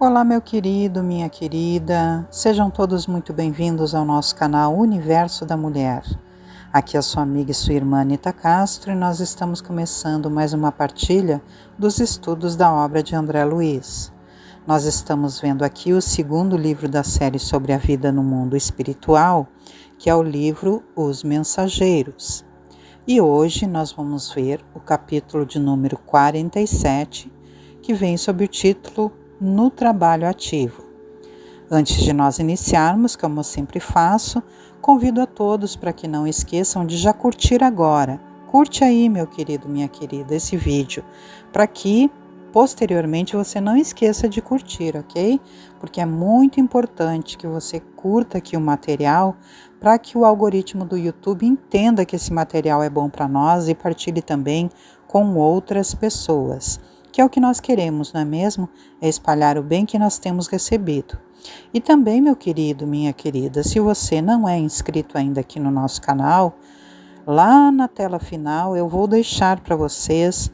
Olá, meu querido, minha querida, sejam todos muito bem-vindos ao nosso canal Universo da Mulher. Aqui é a sua amiga e sua irmã Anita Castro e nós estamos começando mais uma partilha dos estudos da obra de André Luiz. Nós estamos vendo aqui o segundo livro da série sobre a vida no mundo espiritual, que é o livro Os Mensageiros. E hoje nós vamos ver o capítulo de número 47, que vem sob o título No Trabalho Ativo. Antes de nós iniciarmos, como eu sempre faço, convido a todos para que não esqueçam de já curtir agora. Curte aí, meu querido, minha querida, esse vídeo, para que posteriormente você não esqueça de curtir, ok? Porque é muito importante que você curta aqui o material para que o algoritmo do YouTube entenda que esse material é bom para nós e partilhe também com outras pessoas. Que é o que nós queremos, não é mesmo? É espalhar o bem que nós temos recebido. E também, meu querido, minha querida, se você não é inscrito ainda aqui no nosso canal, lá na tela final eu vou deixar para vocês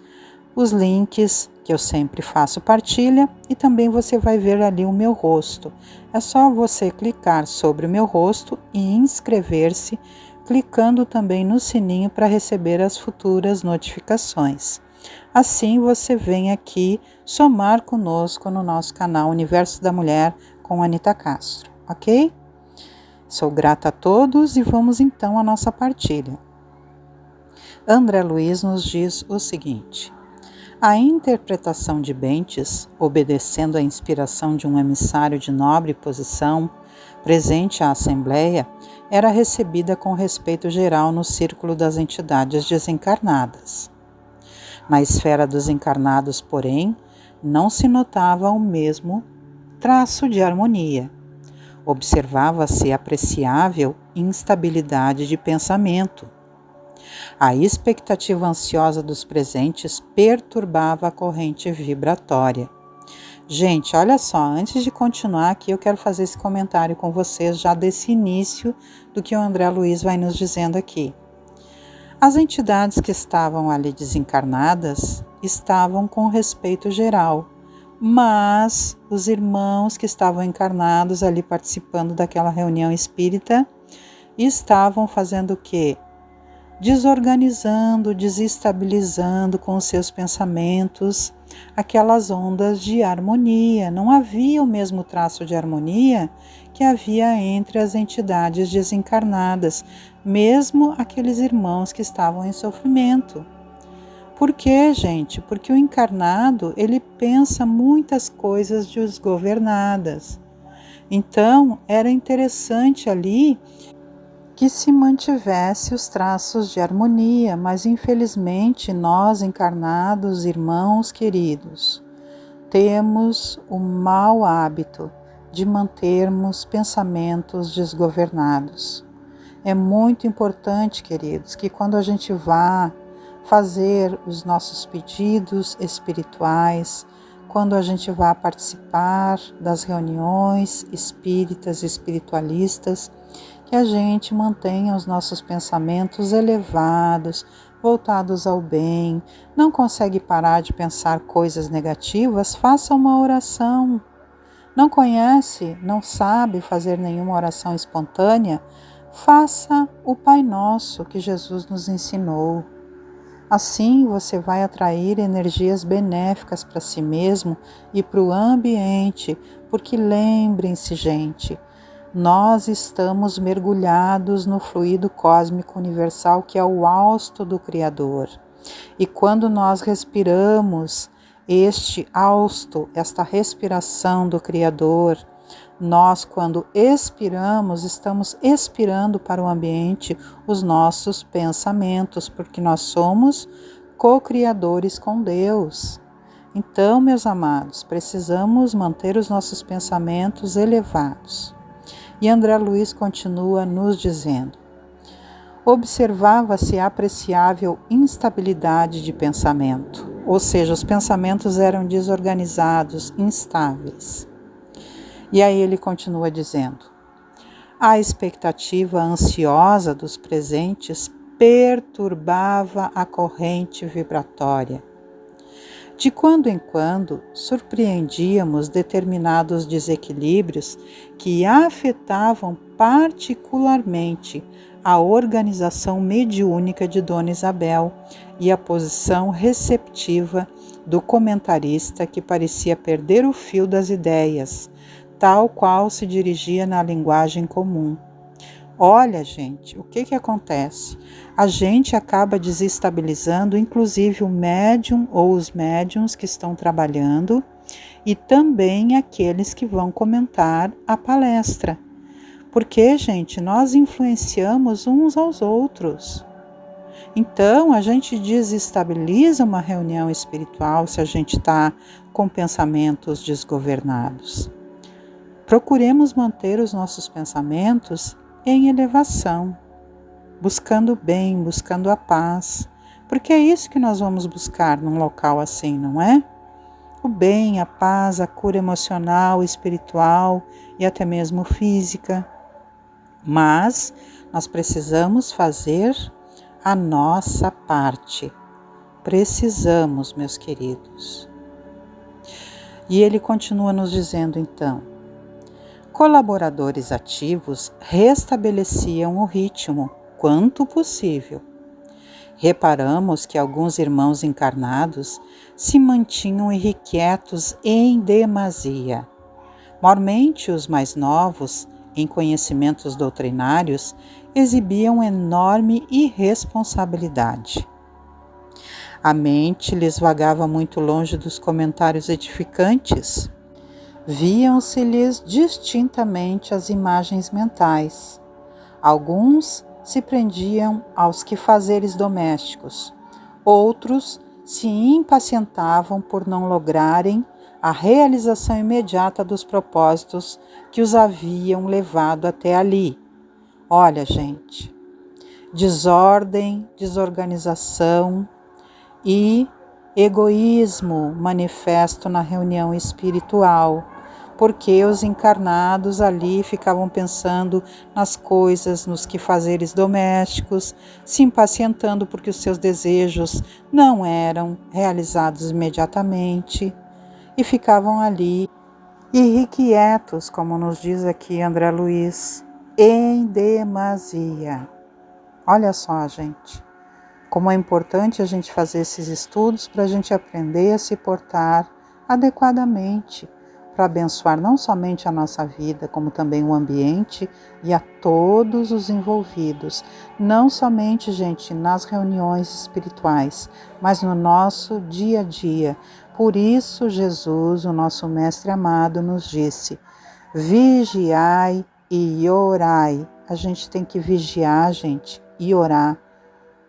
os links que eu sempre faço partilha e também você vai ver ali o meu rosto. É só você clicar sobre o meu rosto e inscrever-se, clicando também no sininho para receber as futuras notificações. Assim você vem aqui somar conosco no nosso canal Universo da Mulher com Anita Castro, ok? Sou grata a todos e vamos então à nossa partilha. André Luiz nos diz o seguinte: a interpretação de Bentes, obedecendo à inspiração de um emissário de nobre posição, presente à Assembleia, era recebida com respeito geral no círculo das entidades desencarnadas. Na esfera dos encarnados, porém, não se notava o mesmo traço de harmonia. Observava-se apreciável instabilidade de pensamento. A expectativa ansiosa dos presentes perturbava a corrente vibratória. Gente, olha só, antes de continuar aqui, eu quero fazer esse comentário com vocês já desse início do que o André Luiz vai nos dizendo aqui. As entidades que estavam ali desencarnadas estavam com respeito geral, mas os irmãos que estavam encarnados ali participando daquela reunião espírita estavam fazendo o quê? Desorganizando, desestabilizando com os seus pensamentos aquelas ondas de harmonia. Não havia o mesmo traço de harmonia que havia entre as entidades desencarnadas, mesmo aqueles irmãos que estavam em sofrimento. Por quê, gente? Porque o encarnado, ele pensa muitas coisas desgovernadas. Então, era interessante ali que se mantivesse os traços de harmonia, mas infelizmente nós encarnados, irmãos queridos, temos o mau hábito de mantermos pensamentos desgovernados. É muito importante, queridos, que quando a gente vá fazer os nossos pedidos espirituais, quando a gente vá participar das reuniões espíritas e espiritualistas, que a gente mantenha os nossos pensamentos elevados, voltados ao bem. Não consegue parar de pensar coisas negativas? Faça uma oração. Não conhece, não sabe fazer nenhuma oração espontânea? Faça o Pai Nosso que Jesus nos ensinou. Assim você vai atrair energias benéficas para si mesmo e para o ambiente, porque lembrem-se, gente, nós estamos mergulhados no fluido cósmico universal que é o hausto do Criador. E quando nós respiramos este hausto, esta respiração do Criador, nós, quando expiramos, estamos expirando para o ambiente os nossos pensamentos, porque nós somos co-criadores com Deus. Então, meus amados, precisamos manter os nossos pensamentos elevados. E André Luiz continua nos dizendo: observava-se apreciável instabilidade de pensamento, ou seja, os pensamentos eram desorganizados, instáveis. E aí ele continua dizendo: a expectativa ansiosa dos presentes perturbava a corrente vibratória. De quando em quando, surpreendíamos determinados desequilíbrios que afetavam particularmente a organização mediúnica de Dona Isabel e a posição receptiva do comentarista, que parecia perder o fio das ideias, tal qual se dirigia na linguagem comum. Olha, gente, o que acontece? A gente acaba desestabilizando, inclusive, o médium ou os médiums que estão trabalhando e também aqueles que vão comentar a palestra. Porque, gente, nós influenciamos uns aos outros. Então, a gente desestabiliza uma reunião espiritual se a gente está com pensamentos desgovernados. Procuremos manter os nossos pensamentos em elevação, buscando o bem, buscando a paz, porque é isso que nós vamos buscar num local assim, não é? O bem, a paz, a cura emocional, espiritual e até mesmo física. Mas nós precisamos fazer a nossa parte. Precisamos, meus queridos. E ele continua nos dizendo então: colaboradores ativos restabeleciam o ritmo, quanto possível. Reparamos que alguns irmãos encarnados se mantinham irrequietos em demasia. Mormente os mais novos, em conhecimentos doutrinários, exibiam enorme irresponsabilidade. A mente lhes vagava muito longe dos comentários edificantes. Viam-se-lhes distintamente as imagens mentais. Alguns se prendiam aos quefazeres domésticos, outros se impacientavam por não lograrem a realização imediata dos propósitos que os haviam levado até ali. Olha, gente, desordem, desorganização e egoísmo manifesto na reunião espiritual, porque os encarnados ali ficavam pensando nas coisas, nos quefazeres domésticos, se impacientando porque os seus desejos não eram realizados imediatamente e ficavam ali irrequietos, como nos diz aqui André Luiz, em demasia. Olha só, gente, como é importante a gente fazer esses estudos para a gente aprender a se portar adequadamente, para abençoar não somente a nossa vida, como também o ambiente e a todos os envolvidos. Não somente, gente, nas reuniões espirituais, mas no nosso dia a dia. Por isso, Jesus, o nosso Mestre amado, nos disse: vigiai e orai. A gente tem que vigiar, gente, e orar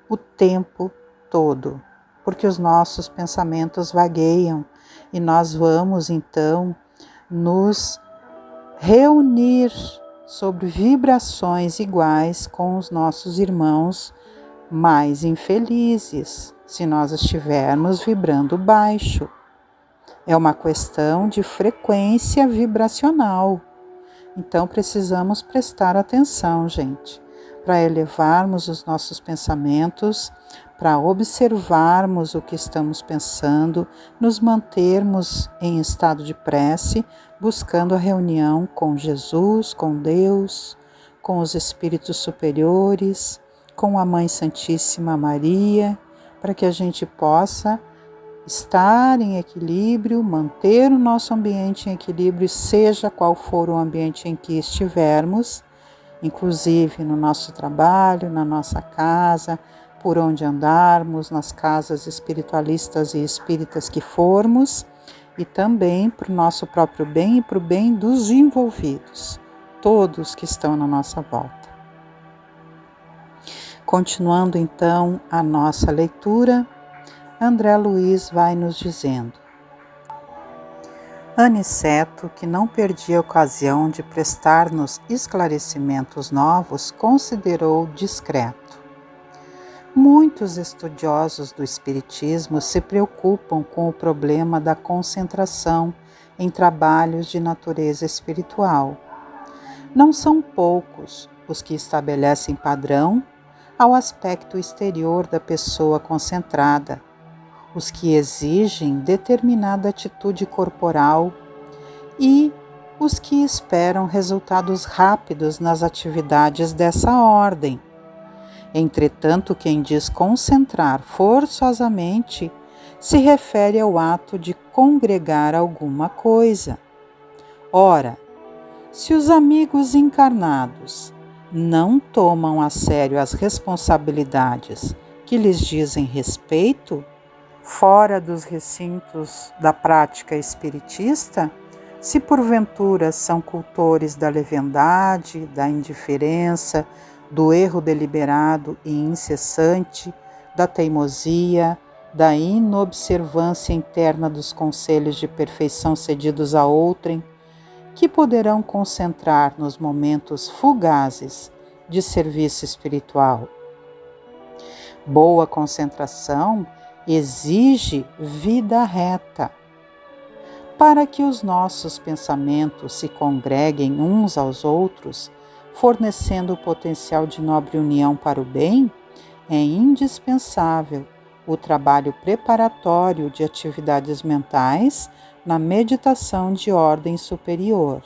o tempo todo, porque os nossos pensamentos vagueiam e nós vamos, então, nos reunir sobre vibrações iguais com os nossos irmãos mais infelizes, se nós estivermos vibrando baixo. É uma questão de frequência vibracional. Então precisamos prestar atenção, gente, para elevarmos os nossos pensamentos, para observarmos o que estamos pensando, nos mantermos em estado de prece, buscando a reunião com Jesus, com Deus, com os espíritos superiores, com a Mãe Santíssima Maria, para que a gente possa estar em equilíbrio, manter o nosso ambiente em equilíbrio, seja qual for o ambiente em que estivermos, inclusive no nosso trabalho, na nossa casa, por onde andarmos, nas casas espiritualistas e espíritas que formos, e também para o nosso próprio bem e para o bem dos envolvidos, todos que estão na nossa volta. Continuando então a nossa leitura, André Luiz vai nos dizendo: Aniceto, que não perdia a ocasião de prestar-nos esclarecimentos novos, considerou discreto. Muitos estudiosos do Espiritismo se preocupam com o problema da concentração em trabalhos de natureza espiritual. Não são poucos os que estabelecem padrão ao aspecto exterior da pessoa concentrada, os que exigem determinada atitude corporal e os que esperam resultados rápidos nas atividades dessa ordem. Entretanto, quem diz concentrar forçosamente se refere ao ato de congregar alguma coisa. Ora, se os amigos encarnados não tomam a sério as responsabilidades que lhes dizem respeito, fora dos recintos da prática espiritista, se porventura são cultores da leviandade, da indiferença, do erro deliberado e incessante, da teimosia, da inobservância interna dos conselhos de perfeição cedidos a outrem, que poderão concentrar nos momentos fugazes de serviço espiritual. Boa concentração exige vida reta. Para que os nossos pensamentos se congreguem uns aos outros, fornecendo o potencial de nobre união para o bem, é indispensável o trabalho preparatório de atividades mentais na meditação de ordem superior.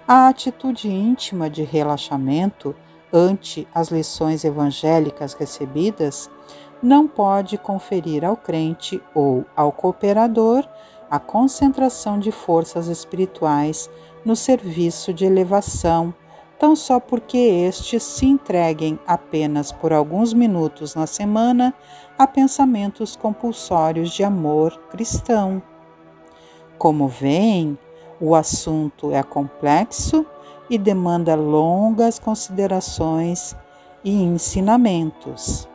A atitude íntima de relaxamento ante as lições evangélicas recebidas não pode conferir ao crente ou ao cooperador a concentração de forças espirituais no serviço de elevação, tão só porque estes se entreguem apenas por alguns minutos na semana a pensamentos compulsórios de amor cristão. Como veem, o assunto é complexo e demanda longas considerações e ensinamentos.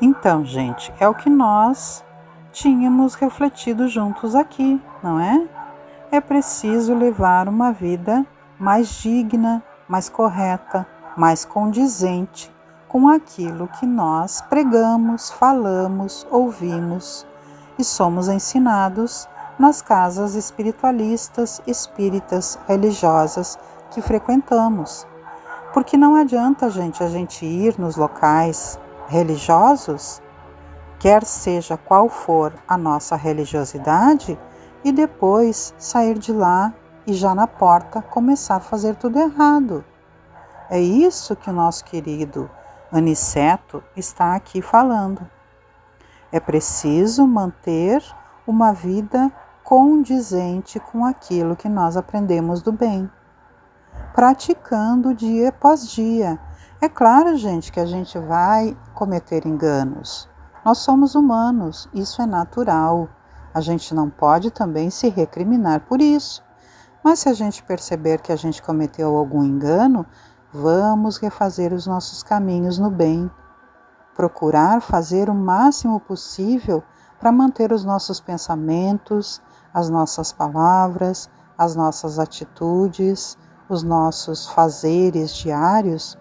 Então, gente, é o que nós tínhamos refletido juntos aqui, não é? É preciso levar uma vida mais digna, mais correta, mais condizente com aquilo que nós pregamos, falamos, ouvimos e somos ensinados nas casas espiritualistas, espíritas, religiosas que frequentamos. Porque não adianta, a gente ir nos locais religiosos, quer seja qual for a nossa religiosidade, e depois sair de lá e já na porta começar a fazer tudo errado. É isso que o nosso querido Aniceto está aqui falando. É preciso manter uma vida condizente com aquilo que nós aprendemos do bem, praticando dia após dia. É claro, gente, que a gente vai cometer enganos. Nós somos humanos, isso é natural. A gente não pode também se recriminar por isso. Mas se a gente perceber que a gente cometeu algum engano, vamos refazer os nossos caminhos no bem. Procurar fazer o máximo possível para manter os nossos pensamentos, as nossas palavras, as nossas atitudes, os nossos fazeres diários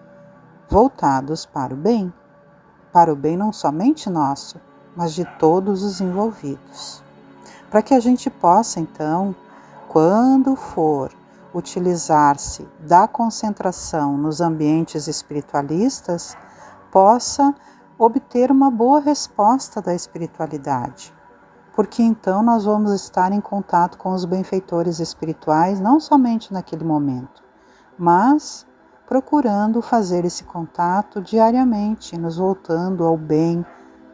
voltados para o bem não somente nosso, mas de todos os envolvidos. Para que a gente possa, então, quando for utilizar-se da concentração nos ambientes espiritualistas, possa obter uma boa resposta da espiritualidade. Porque então nós vamos estar em contato com os benfeitores espirituais, não somente naquele momento, mas procurando fazer esse contato diariamente, nos voltando ao bem,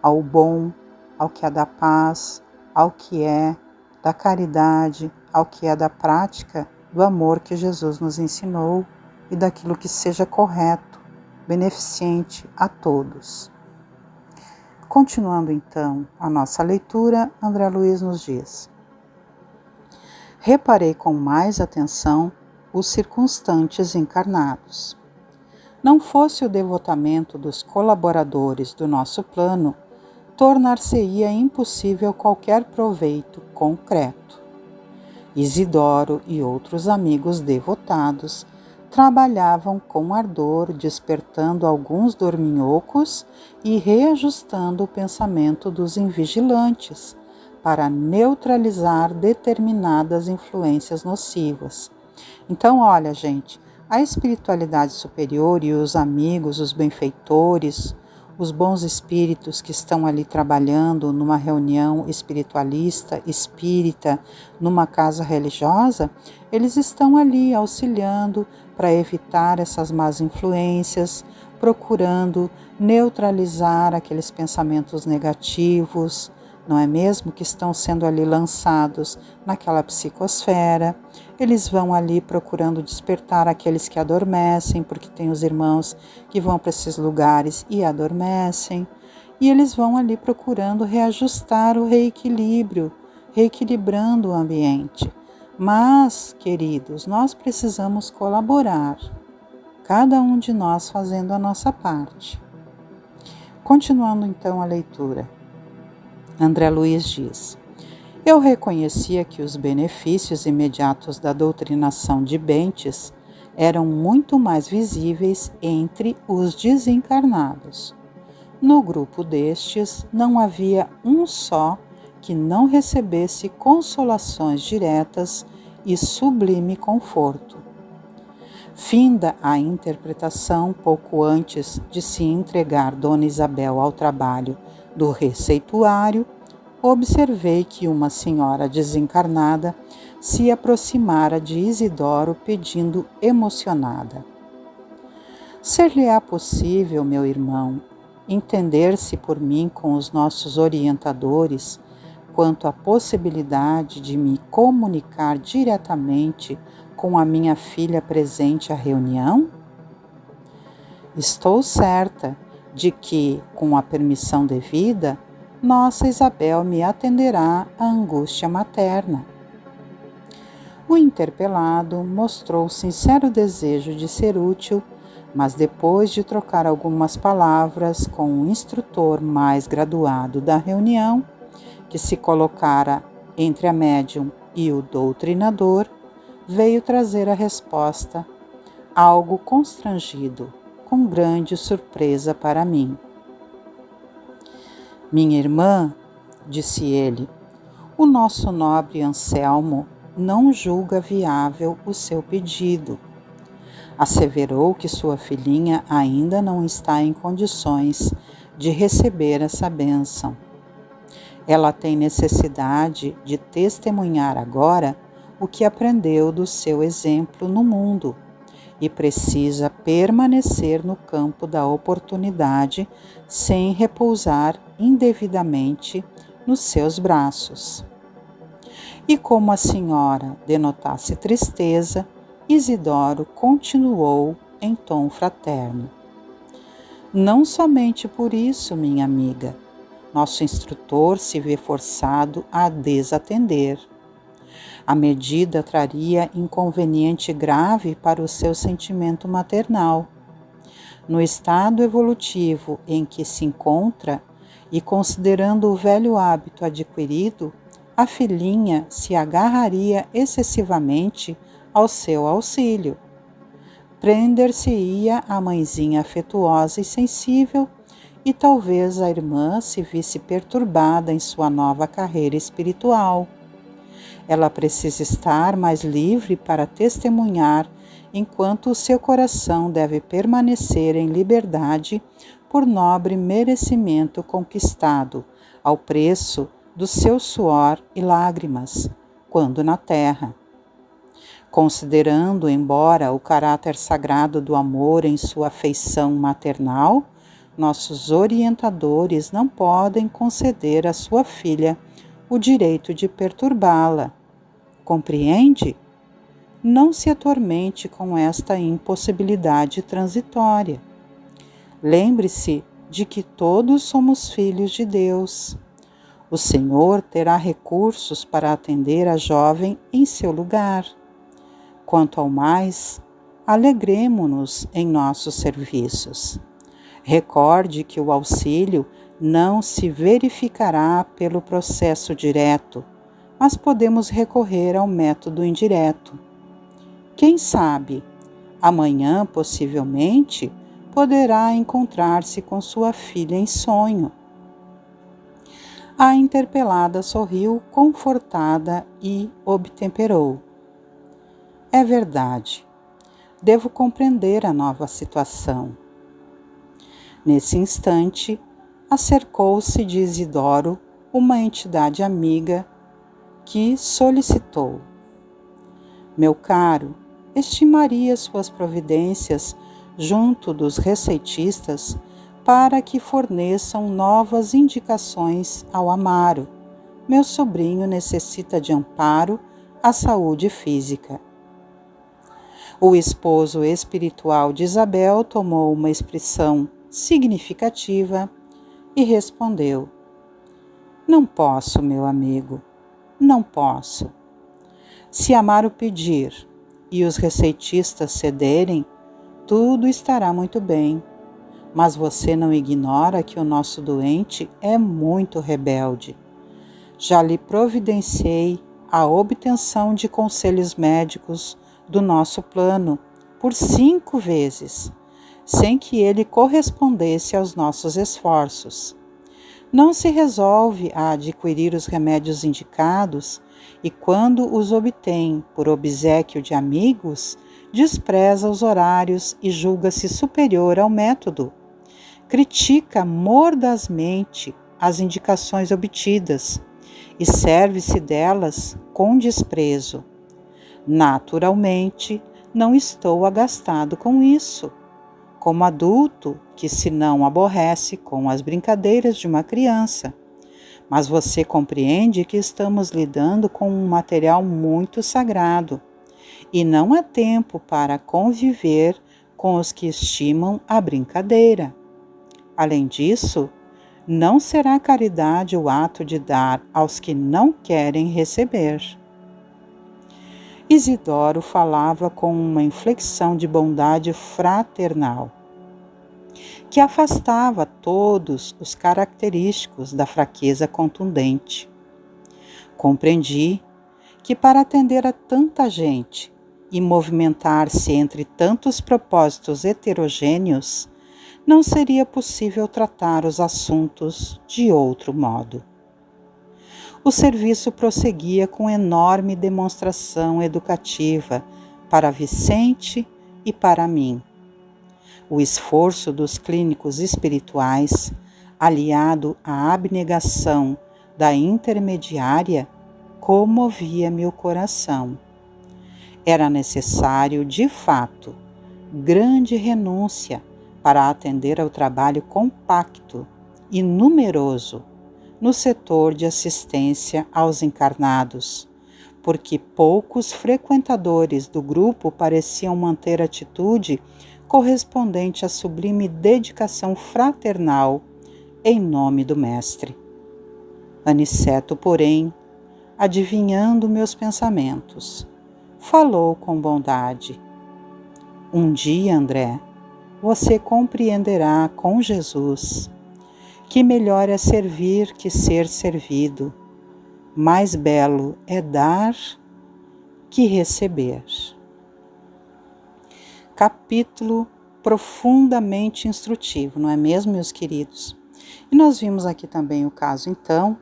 ao bom, ao que é da paz, ao que é da caridade, ao que é da prática do amor que Jesus nos ensinou e daquilo que seja correto, beneficente a todos. Continuando então a nossa leitura, André Luiz nos diz: reparei com mais atenção os circunstantes encarnados. Não fosse o devotamento dos colaboradores do nosso plano, tornar-se-ia impossível qualquer proveito concreto. Isidoro e outros amigos devotados trabalhavam com ardor, despertando alguns dorminhocos e reajustando o pensamento dos invigilantes, para neutralizar determinadas influências nocivas. Então, olha, gente, a espiritualidade superior e os amigos, os benfeitores, os bons espíritos que estão ali trabalhando numa reunião espiritualista, espírita, numa casa religiosa, eles estão ali auxiliando para evitar essas más influências, procurando neutralizar aqueles pensamentos negativos, não é mesmo? Que estão sendo ali lançados naquela psicosfera. Eles vão ali procurando despertar aqueles que adormecem, porque tem os irmãos que vão para esses lugares e adormecem. E eles vão ali procurando reajustar o reequilíbrio, reequilibrando o ambiente. Mas, queridos, nós precisamos colaborar, cada um de nós fazendo a nossa parte. Continuando então a leitura. André Luiz diz: eu reconhecia que os benefícios imediatos da doutrinação de Bentes eram muito mais visíveis entre os desencarnados. No grupo destes, não havia um só que não recebesse consolações diretas e sublime conforto. Finda a interpretação, pouco antes de se entregar Dona Isabel ao trabalho do receituário, observei que uma senhora desencarnada se aproximara de Isidoro pedindo emocionada: ser-lhe-á possível, meu irmão, entender-se por mim com os nossos orientadores quanto à possibilidade de me comunicar diretamente com a minha filha presente à reunião? Estou certa de que, com a permissão devida, nossa Isabel me atenderá à angústia materna. O interpelado mostrou sincero desejo de ser útil, mas depois de trocar algumas palavras com o instrutor mais graduado da reunião, que se colocara entre a médium e o doutrinador, veio trazer a resposta, algo constrangido, com grande surpresa para mim. Minha irmã, disse ele, o nosso nobre Anselmo não julga viável o seu pedido. Asseverou que sua filhinha ainda não está em condições de receber essa bênção. Ela tem necessidade de testemunhar agora o que aprendeu do seu exemplo no mundo e precisa permanecer no campo da oportunidade sem repousar indevidamente nos seus braços. E como a senhora denotasse tristeza, Isidoro continuou em tom fraterno: não somente por isso, minha amiga, nosso instrutor se vê forçado a desatender. A medida traria inconveniente grave para o seu sentimento maternal. No estado evolutivo em que se encontra, e considerando o velho hábito adquirido, a filhinha se agarraria excessivamente ao seu auxílio. Prender-se-ia a mãezinha afetuosa e sensível, e talvez a irmã se visse perturbada em sua nova carreira espiritual. Ela precisa estar mais livre para testemunhar, enquanto o seu coração deve permanecer em liberdade por nobre merecimento conquistado, ao preço do seu suor e lágrimas, quando na terra. Considerando, embora o caráter sagrado do amor em sua afeição maternal, nossos orientadores não podem conceder à sua filha o direito de perturbá-la. Compreende? Não se atormente com esta impossibilidade transitória. Lembre-se de que todos somos filhos de Deus. O Senhor terá recursos para atender a jovem em seu lugar. Quanto ao mais, alegremo-nos em nossos serviços. Recorde que o auxílio não se verificará pelo processo direto, mas podemos recorrer ao método indireto. Quem sabe, amanhã, possivelmente, poderá encontrar-se com sua filha em sonho. A interpelada sorriu confortada e obtemperou. É verdade. Devo compreender a nova situação. Nesse instante, acercou-se de Isidoro uma entidade amiga que solicitou: meu caro, estimaria suas providências junto dos receitistas para que forneçam novas indicações ao Amaro. Meu sobrinho necessita de amparo à saúde física. O esposo espiritual de Isabel tomou uma expressão significativa e respondeu: não posso, meu amigo, não posso. Se Amaro pedir e os receitistas cederem, tudo estará muito bem. Mas você não ignora que o nosso doente é muito rebelde. Já lhe providenciei a obtenção de conselhos médicos do nosso plano por 5 vezes, sem que ele correspondesse aos nossos esforços. Não se resolve a adquirir os remédios indicados e, quando os obtém por obséquio de amigos, despreza os horários e julga-se superior ao método. Critica mordazmente as indicações obtidas e serve-se delas com desprezo. Naturalmente, não estou agastado com isso. Como adulto que se não aborrece com as brincadeiras de uma criança. Mas você compreende que estamos lidando com um material muito sagrado e não há tempo para conviver com os que estimam a brincadeira. Além disso, não será caridade o ato de dar aos que não querem receber. Isidoro falava com uma inflexão de bondade fraternal, que afastava todos os característicos da fraqueza contundente. Compreendi que para atender a tanta gente e movimentar-se entre tantos propósitos heterogêneos, não seria possível tratar os assuntos de outro modo. O serviço prosseguia com enorme demonstração educativa para Vicente e para mim. O esforço dos clínicos espirituais, aliado à abnegação da intermediária, comovia meu coração. Era necessário, de fato, grande renúncia para atender ao trabalho compacto e numeroso no setor de assistência aos encarnados, porque poucos frequentadores do grupo pareciam manter atitude correspondente à sublime dedicação fraternal em nome do Mestre. Aniceto, porém, adivinhando meus pensamentos, falou com bondade: um dia, André, você compreenderá com Jesus que melhor é servir que ser servido, mais belo é dar que receber. Capítulo profundamente instrutivo, não é mesmo, meus queridos? E nós vimos aqui também o caso, então,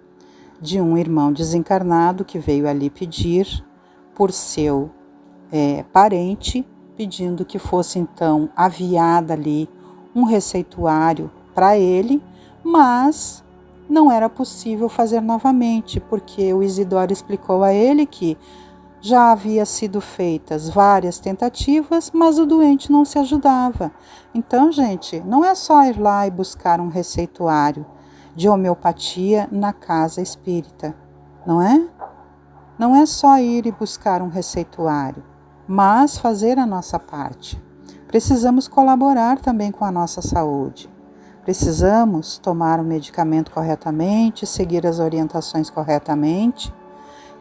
de um irmão desencarnado que veio ali pedir por seu parente, pedindo que fosse então aviada ali um receituário para ele, mas não era possível fazer novamente, porque o Isidoro explicou a ele que já havia sido feitas várias tentativas, mas o doente não se ajudava. Então, gente, não é só ir lá e buscar um receituário de homeopatia na casa espírita, não é? Não é só ir e buscar um receituário, mas fazer a nossa parte. Precisamos colaborar também com a nossa saúde. Precisamos tomar o medicamento corretamente, seguir as orientações corretamente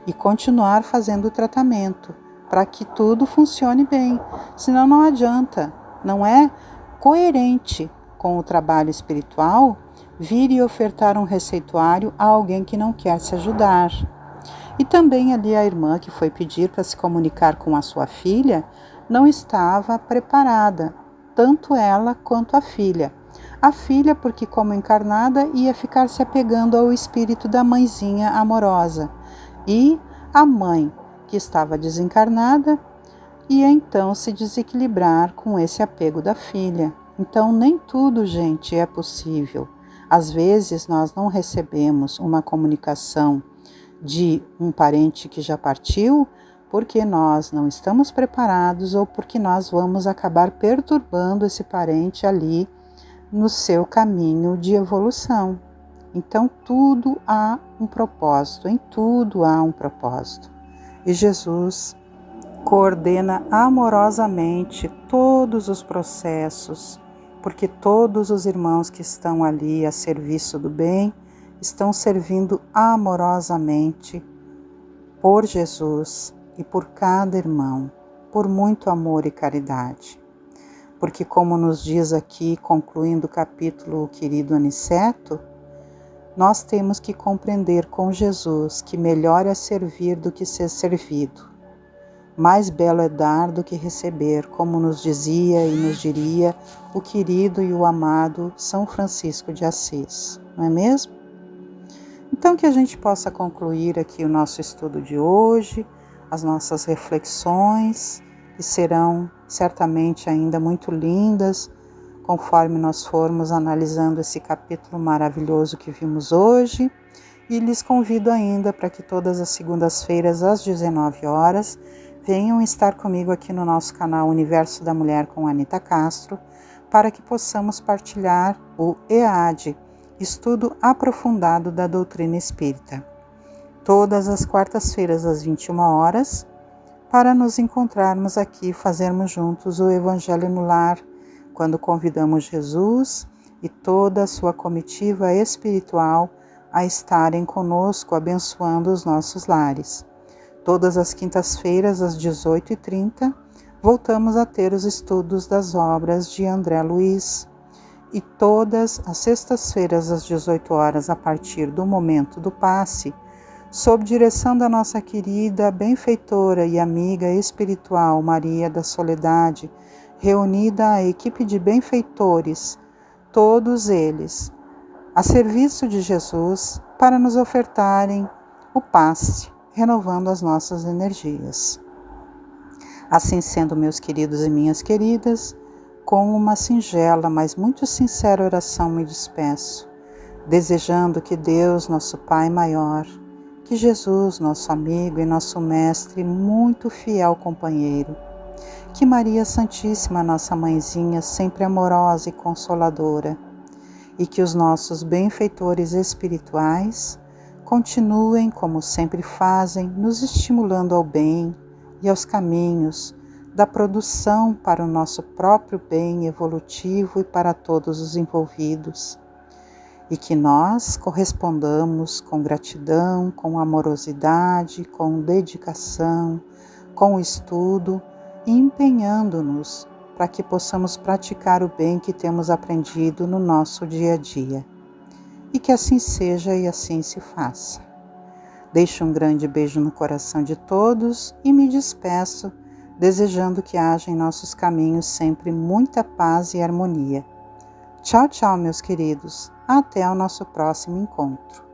e continuar fazendo o tratamento para que tudo funcione bem. Senão não adianta, não é coerente com o trabalho espiritual vir e ofertar um receituário a alguém que não quer se ajudar. E também ali a irmã que foi pedir para se comunicar com a sua filha não estava preparada, tanto ela quanto a filha. A filha porque como encarnada ia ficar se apegando ao espírito da mãezinha amorosa. E a mãe, que estava desencarnada, ia então se desequilibrar com esse apego da filha. Então, nem tudo, gente, é possível. Às vezes, nós não recebemos uma comunicação de um parente que já partiu porque nós não estamos preparados ou porque nós vamos acabar perturbando esse parente ali no seu caminho de evolução. Então, tudo há um propósito, em tudo há um propósito. E Jesus coordena amorosamente todos os processos, porque todos os irmãos que estão ali a serviço do bem estão servindo amorosamente por Jesus e por cada irmão, por muito amor e caridade. Porque, como nos diz aqui, concluindo o capítulo, o querido Aniceto, nós temos que compreender com Jesus que melhor é servir do que ser servido. Mais belo é dar do que receber, como nos dizia e nos diria o querido e o amado São Francisco de Assis, não é mesmo? Então, que a gente possa concluir aqui o nosso estudo de hoje, as nossas reflexões, que serão certamente ainda muito lindas, conforme nós formos analisando esse capítulo maravilhoso que vimos hoje. E lhes convido ainda para que todas as segundas-feiras, às 19 horas, venham estar comigo aqui no nosso canal Universo da Mulher com Anita Castro, para que possamos partilhar o EAD, Estudo Aprofundado da Doutrina Espírita. Todas as quartas-feiras, às 21 horas, para nos encontrarmos aqui e fazermos juntos o Evangelho no Lar, quando convidamos Jesus e toda a sua comitiva espiritual a estarem conosco, abençoando os nossos lares. Todas as quintas-feiras, às 18h30, voltamos a ter os estudos das obras de André Luiz. E todas as sextas-feiras, às 18 horas, a partir do momento do passe, sob direção da nossa querida benfeitora e amiga espiritual Maria da Soledade, reunida a equipe de benfeitores, todos eles a serviço de Jesus, para nos ofertarem o passe, renovando as nossas energias. Assim sendo, meus queridos e minhas queridas, com uma singela, mas muito sincera oração me despeço, desejando que Deus, nosso Pai maior, que Jesus, nosso amigo e nosso mestre, muito fiel companheiro, que Maria Santíssima, nossa mãezinha, sempre amorosa e consoladora, e que os nossos benfeitores espirituais continuem, como sempre fazem, nos estimulando ao bem e aos caminhos da produção para o nosso próprio bem evolutivo e para todos os envolvidos. E que nós correspondamos com gratidão, com amorosidade, com dedicação, com estudo e empenhando-nos para que possamos praticar o bem que temos aprendido no nosso dia a dia. E que assim seja e assim se faça. Deixo um grande beijo no coração de todos e me despeço, desejando que haja em nossos caminhos sempre muita paz e harmonia. Tchau, tchau, meus queridos. Até o nosso próximo encontro.